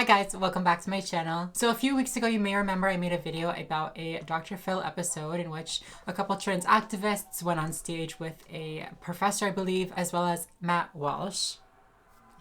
guys, welcome back to my channel. So a few weeks ago, you may remember I made a video about a Dr. Phil episode in which a couple trans activists went on stage with a professor, I believe, as well as Matt Walsh.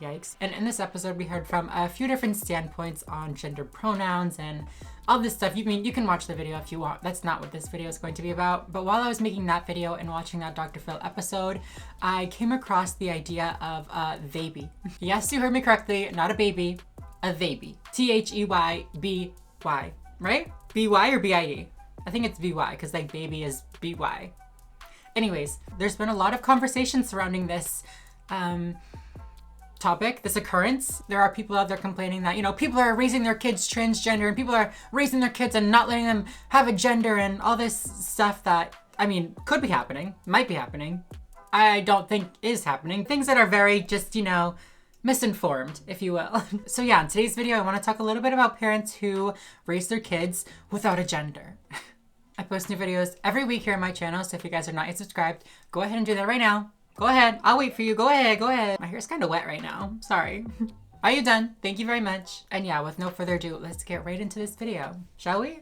Yikes. And in this episode, we heard from a few different standpoints on gender pronouns and all this stuff. You can watch the video if you want. That's not what this video is going to be about. But while I was making that video and watching that Dr. Phil episode, I came across the idea of a theyby. Yes, you heard me correctly, not a baby, a theyby. Theyby, right? B-Y or B-I-E? I think it's B-Y because like baby is B-Y. Anyways, there's been a lot of conversation surrounding this topic, this occurrence. There are people out there complaining that, people are raising their kids transgender and people are raising their kids and not letting them have a gender and all this stuff that, could be happening, might be happening. I don't think is happening. Things that are very just, misinformed, if you will. So yeah, in today's video, I want to talk a little bit about parents who raise their kids without a gender. I post new videos every week here on my channel, so if you guys are not yet subscribed, go ahead and do that right now. Go ahead. I'll wait for you. Go ahead. Go ahead. My hair's kind of wet right now. Sorry. Are you done? Thank you very much. And yeah, with no further ado, let's get right into this video, shall we?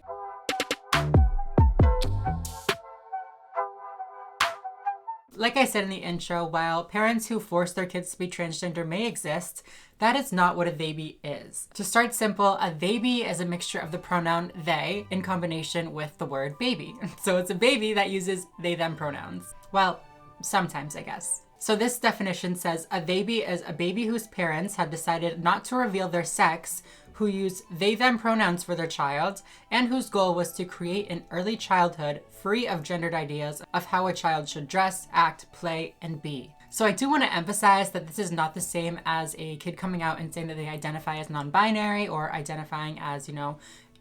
Like I said in the intro, while parents who force their kids to be transgender may exist, that is not what a theyby is. To start simple, a theyby is a mixture of the pronoun they in combination with the word baby. So it's a baby that uses they-them pronouns. Well, sometimes, I guess. So this definition says a theyby is a baby whose parents have decided not to reveal their sex, who use they-them pronouns for their child, and whose goal was to create an early childhood free of gendered ideas of how a child should dress, act, play, and be. So I do want to emphasize that this is not the same as a kid coming out and saying that they identify as non-binary or identifying as,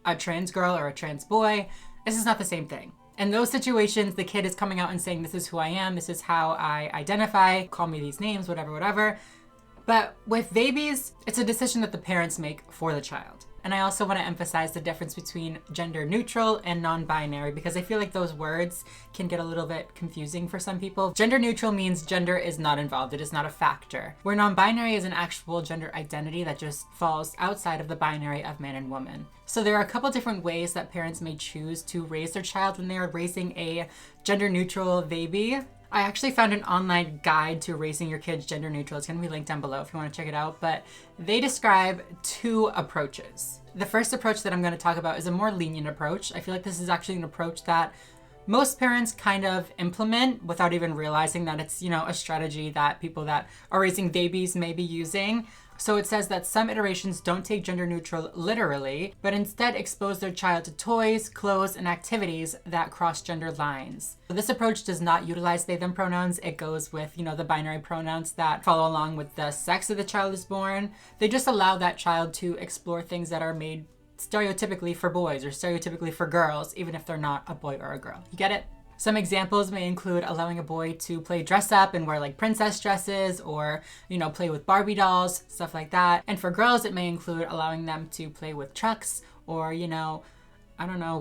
a trans girl or a trans boy. This is not the same thing. In those situations, the kid is coming out and saying, this is who I am, this is how I identify, call me these names, whatever. But with theybies, it's a decision that the parents make for the child. And I also want to emphasize the difference between gender neutral and non-binary because I feel like those words can get a little bit confusing for some people. Gender neutral means gender is not involved, it is not a factor. Where non-binary is an actual gender identity that just falls outside of the binary of man and woman. So there are a couple different ways that parents may choose to raise their child when they are raising a gender neutral theyby. I actually found an online guide to raising your kids gender neutral. It's going to be linked down below if you want to check it out, but they describe two approaches. The first approach that I'm going to talk about is a more lenient approach. I feel like this is actually an approach that most parents kind of implement without even realizing that it's, a strategy that people that are raising babies may be using. So it says that some iterations don't take gender neutral literally, but instead expose their child to toys, clothes, and activities that cross gender lines. So this approach does not utilize they-them pronouns. It goes with, the binary pronouns that follow along with the sex that the child is born. They just allow that child to explore things that are made stereotypically for boys or stereotypically for girls, even if they're not a boy or a girl. You get it? Some examples may include allowing a boy to play dress up and wear like princess dresses or, play with Barbie dolls, stuff like that. And for girls, it may include allowing them to play with trucks or,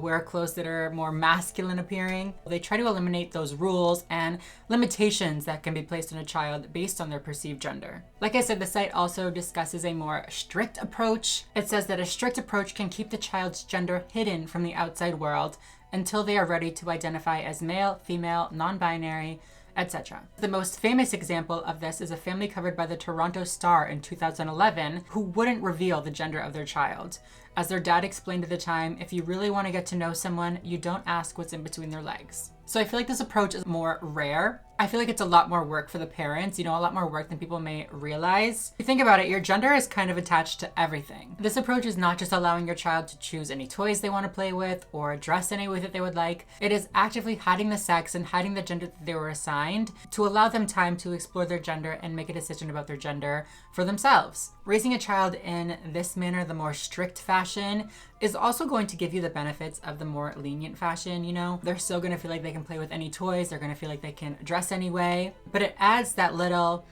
wear clothes that are more masculine appearing. They try to eliminate those rules and limitations that can be placed on a child based on their perceived gender. Like I said, the site also discusses a more strict approach. It says that a strict approach can keep the child's gender hidden from the outside world until they are ready to identify as male, female, non-binary, etc. The most famous example of this is a family covered by the Toronto Star in 2011 who wouldn't reveal the gender of their child. As their dad explained at the time, if you really want to get to know someone, you don't ask what's in between their legs. So I feel like this approach is more rare. I feel like it's a lot more work for the parents, a lot more work than people may realize. If you think about it, your gender is kind of attached to everything. This approach is not just allowing your child to choose any toys they want to play with or dress any way that they would like. It is actively hiding the sex and hiding the gender that they were assigned to allow them time to explore their gender and make a decision about their gender for themselves. Raising a child in this manner, the more strict fashion, is also going to give you the benefits of the more lenient fashion, They're still going to feel like they can play with any toys, they're going to feel like they can dress anyway, but it adds that little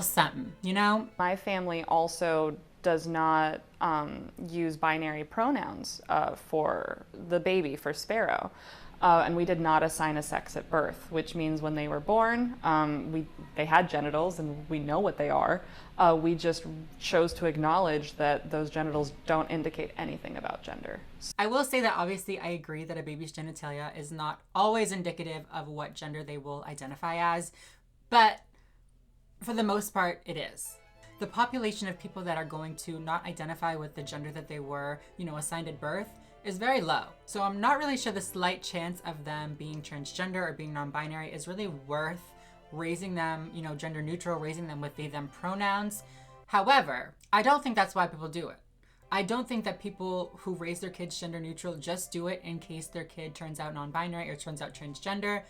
something, My family also does not use binary pronouns for the baby, for Sparrow. And we did not assign a sex at birth, which means when they were born, they had genitals and we know what they are. We just chose to acknowledge that those genitals don't indicate anything about gender. I will say that obviously I agree that a baby's genitalia is not always indicative of what gender they will identify as, but for the most part, it is. The population of people that are going to not identify with the gender that they were, assigned at birth is very low. So I'm not really sure the slight chance of them being transgender or being non-binary is really worth raising them, gender neutral, raising them with they, them pronouns. However, I don't think that's why people do it. I don't think that people who raise their kids gender neutral just do it in case their kid turns out non-binary or turns out transgender.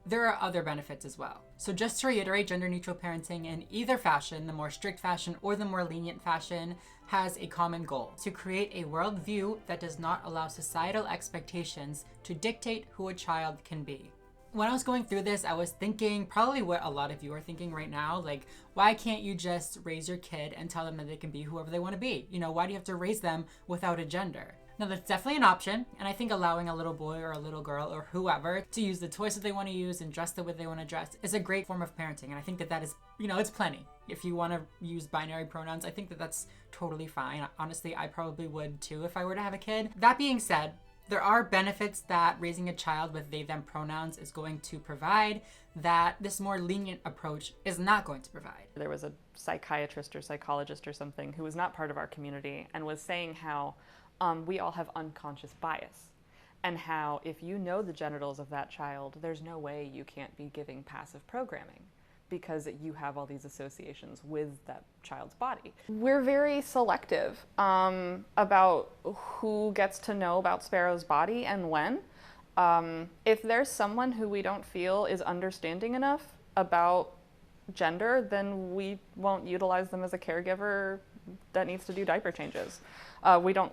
There are other benefits as well. So just to reiterate, gender neutral parenting in either fashion, the more strict fashion or the more lenient fashion, has a common goal: to create a worldview that does not allow societal expectations to dictate who a child can be. When I was going through this, I was thinking probably what a lot of you are thinking right now, like, why can't you just raise your kid and tell them that they can be whoever they want to be? Why do you have to raise them without a gender? Now, that's definitely an option, and I think allowing a little boy or a little girl or whoever to use the toys that they want to use and dress the way they want to dress is a great form of parenting, and I think that is, it's plenty. If you want to use binary pronouns, I think that that's totally fine. Honestly, I probably would too if I were to have a kid. That being said, there are benefits that raising a child with they, them pronouns is going to provide that this more lenient approach is not going to provide. There was a psychiatrist or psychologist or something who was not part of our community and was saying how we all have unconscious bias, and how if you know the genitals of that child, there's no way you can't be giving passive programming because you have all these associations with that child's body. We're very selective about who gets to know about Sparrow's body and when. If there's someone who we don't feel is understanding enough about gender, then we won't utilize them as a caregiver that needs to do diaper changes. We don't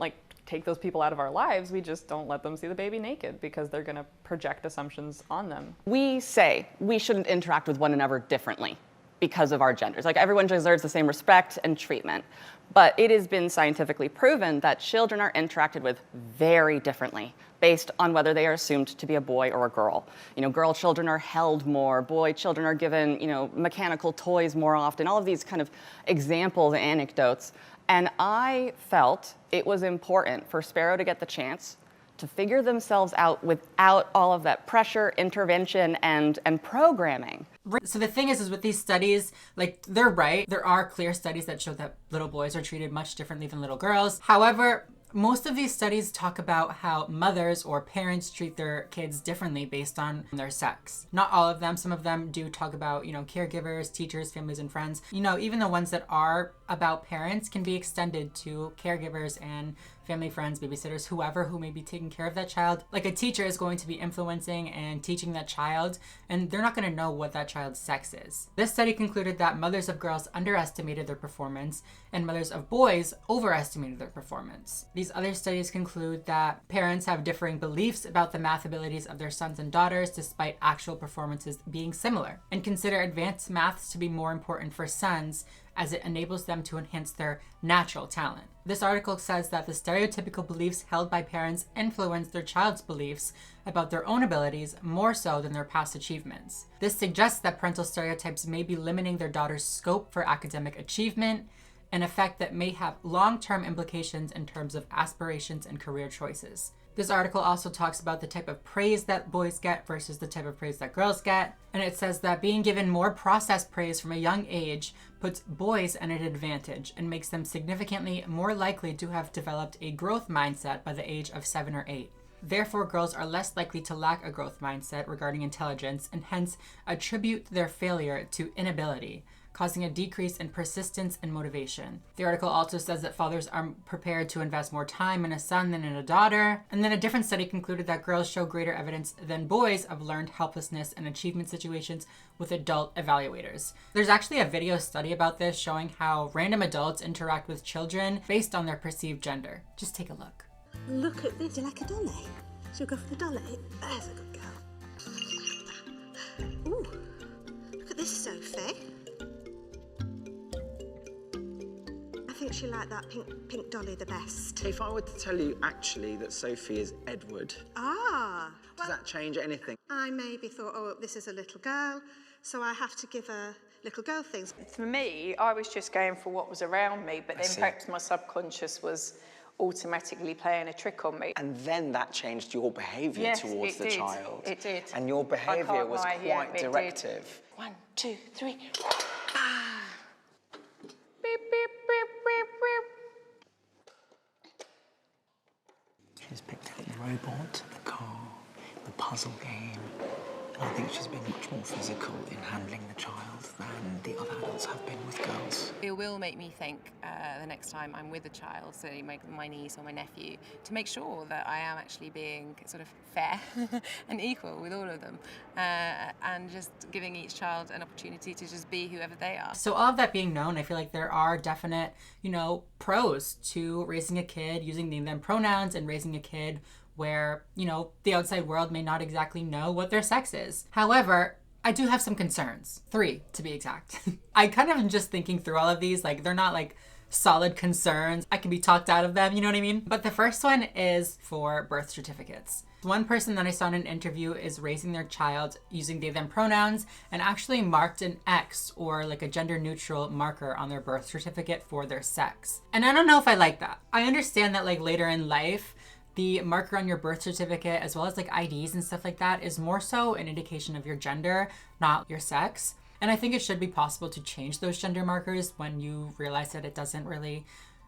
take those people out of our lives. We just don't let them see the baby naked because they're going to project assumptions on them. We say we shouldn't interact with one another differently because of our genders. Everyone deserves the same respect and treatment. But it has been scientifically proven that children are interacted with very differently based on whether they are assumed to be a boy or a girl. Girl children are held more, boy children are given, mechanical toys more often, all of these kind of examples, anecdotes. And I felt it was important for Sparrow to get the chance to figure themselves out without all of that pressure, intervention, and programming. So the thing is with these studies, they're right. There are clear studies that show that little boys are treated much differently than little girls. However, most of these studies talk about how mothers or parents treat their kids differently based on their sex. Not all of them. Some of them do talk about, caregivers, teachers, families, and friends. Even the ones that are about parents can be extended to caregivers and family, friends, babysitters, whoever who may be taking care of that child. Like a teacher is going to be influencing and teaching that child, and they're not going to know what that child's sex is. This study concluded that mothers of girls underestimated their performance and mothers of boys overestimated their performance. These other studies conclude that parents have differing beliefs about the math abilities of their sons and daughters despite actual performances being similar, and consider advanced maths to be more important for sons as it enables them to enhance their natural talent. This article says that the stereotypical beliefs held by parents influence their child's beliefs about their own abilities more so than their past achievements. This suggests that parental stereotypes may be limiting their daughter's scope for academic achievement, an effect that may have long-term implications in terms of aspirations and career choices. This article also talks about the type of praise that boys get versus the type of praise that girls get. And it says that being given more processed praise from a young age puts boys at an advantage and makes them significantly more likely to have developed a growth mindset by the age of 7 or 8. Therefore, girls are less likely to lack a growth mindset regarding intelligence and hence attribute their failure to inability, causing a decrease in persistence and motivation. The article also says that fathers are prepared to invest more time in a son than in a daughter. And then a different study concluded that girls show greater evidence than boys of learned helplessness and achievement situations with adult evaluators. There's actually a video study about this showing how random adults interact with children based on their perceived gender. Just take a look. Look at this. Do you like a dolly? She'll go for the dolly. There's a good girl. Ooh, look at this Sophie. I think actually like that pink dolly the best. If I were to tell you actually that Sophie is Edward, Ah. does that change anything? I maybe thought, oh, this is a little girl, so I have to give her little girl things. For me, I was just going for what was around me, but then perhaps my subconscious was automatically playing a trick on me. And then that changed your behaviour towards the child. It did. And your behaviour was quite directive. Did. 1, 2, 3. Beep, beep, beep, beep, beep. She's picked up the robot, the car, the puzzle game. I think she's been much more physical in handling the child than the other adults have been with girls. It will make me think the next time I'm with a child, so my niece or my nephew, to make sure that I am actually being sort of fair and equal with all of them, and just giving each child an opportunity to just be whoever they are. So all of that being known, I feel like there are definite, pros to raising a kid using they/them pronouns and raising a kid where, the outside world may not exactly know what their sex is. However, I do have some concerns. 3, to be exact. I kind of am just thinking through all of these, they're not solid concerns. I can be talked out of them, you know what I mean? But the first one is for birth certificates. One person that I saw in an interview is raising their child using they/them pronouns and actually marked an X or a gender neutral marker on their birth certificate for their sex. And I don't know if I like that. I understand that later in life, the marker on your birth certificate, as well as IDs and stuff like that, is more so an indication of your gender, not your sex. And I think it should be possible to change those gender markers when you realize that it doesn't really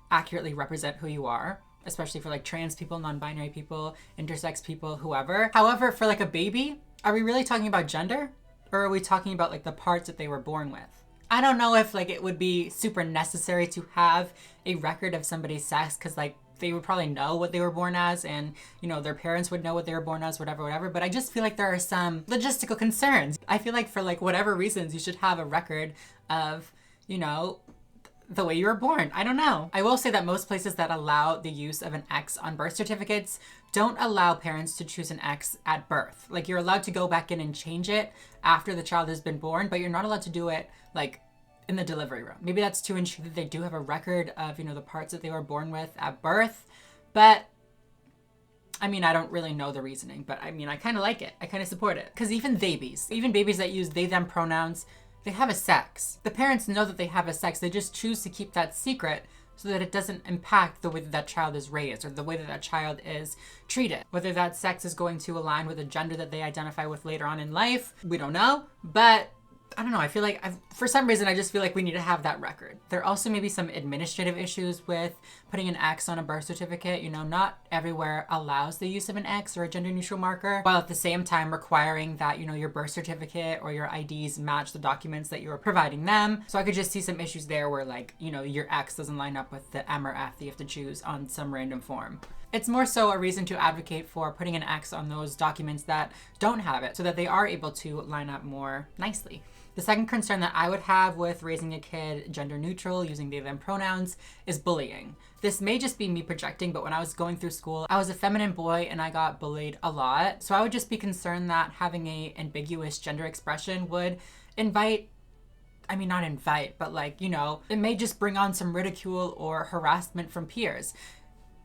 accurately represent who you are, especially for trans people, non-binary people, intersex people, whoever. However, for a baby, are we really talking about gender? Or are we talking about the parts that they were born with? I don't know if it would be super necessary to have a record of somebody's sex, because they would probably know what they were born as, and their parents would know what they were born as, whatever. But I just feel like there are some logistical concerns. I feel like for whatever reasons, you should have a record of the way you were born. I don't know. I will say that most places that allow the use of an X on birth certificates don't allow parents to choose an X at birth. You're allowed to go back in and change it after the child has been born, but you're not allowed to do it in the delivery room. Maybe that's to ensure that they do have a record of, the parts that they were born with at birth. But I don't really know the reasoning, but I kind of like it. I kind of support it. Because even babies that use they/them pronouns, they have a sex. The parents know that they have a sex. They just choose to keep that secret so that it doesn't impact the way that child is raised or the way that child is treated. Whether that sex is going to align with a gender that they identify with later on in life, we don't know. But I don't know, I feel like for some reason I just feel like we need to have that record. There also may be some administrative issues with putting an X on a birth certificate. Not everywhere allows the use of an X or a gender neutral marker, while at the same time requiring that, your birth certificate or your IDs match the documents that you are providing them. So I could just see some issues there where your X doesn't line up with the M or F that you have to choose on some random form. It's more so a reason to advocate for putting an X on those documents that don't have it so that they are able to line up more nicely. The second concern that I would have with raising a kid gender neutral using they/them pronouns is bullying. This may just be me projecting, but when I was going through school, I was a feminine boy and I got bullied a lot. So I would just be concerned that having a ambiguous gender expression would not invite, but it may just bring on some ridicule or harassment from peers.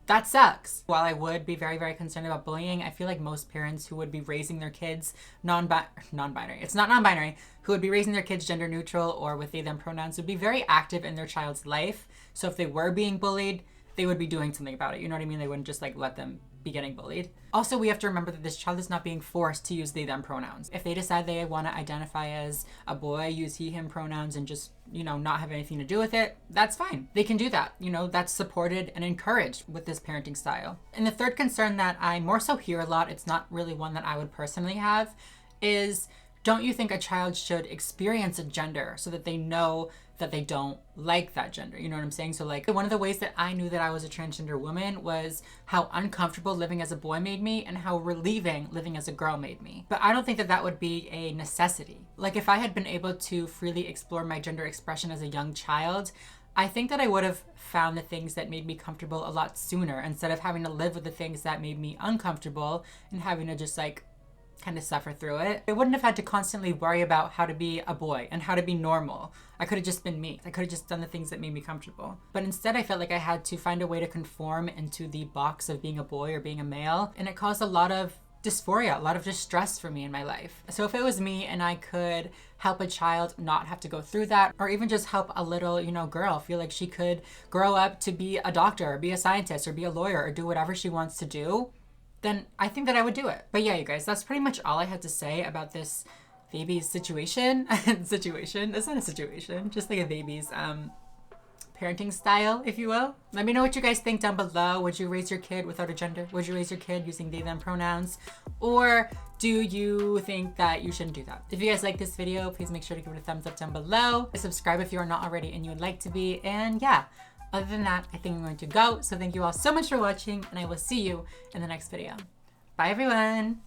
That sucks. While I would be very, very concerned about bullying, I feel like most parents who would be raising their kids non-binary, it's not non-binary, who would be raising their kids gender neutral or with they/them pronouns would be very active in their child's life. So if they were being bullied, they would be doing something about it. You know what I mean? They wouldn't just let them be getting bullied. Also, we have to remember that this child is not being forced to use they/them pronouns. If they decide they want to identify as a boy, use he/him pronouns and just, not have anything to do with it, that's fine. They can do that. That's supported and encouraged with this parenting style. And the third concern that I more so hear a lot, it's not really one that I would personally have, is don't you think a child should experience a gender so that they know that they don't like that gender? You know what I'm saying? So one of the ways that I knew that I was a transgender woman was how uncomfortable living as a boy made me and how relieving living as a girl made me. But I don't think that that would be a necessity. If I had been able to freely explore my gender expression as a young child, I think that I would have found the things that made me comfortable a lot sooner instead of having to live with the things that made me uncomfortable and having to just kind of suffer through it. I wouldn't have had to constantly worry about how to be a boy and how to be normal. I could have just been me. I could have just done the things that made me comfortable. But instead I felt like I had to find a way to conform into the box of being a boy or being a male, and it caused a lot of dysphoria, a lot of distress for me in my life. So if it was me and I could help a child not have to go through that, or even just help a little, girl feel like she could grow up to be a doctor or be a scientist or be a lawyer or do whatever she wants to do, then I think that I would do it. But yeah, you guys, that's pretty much all I had to say about this Theybies situation. Situation, it's not a situation, just like a Theybies parenting style, if you will. Let me know what you guys think down below. Would you raise your kid without a gender? Would you raise your kid using they, them pronouns? Or do you think that you shouldn't do that? If you guys like this video, please make sure to give it a thumbs up down below. Subscribe if you are not already and you would like to be. And yeah, other than that, I think I'm going to go. So thank you all so much for watching, and I will see you in the next video. Bye, everyone.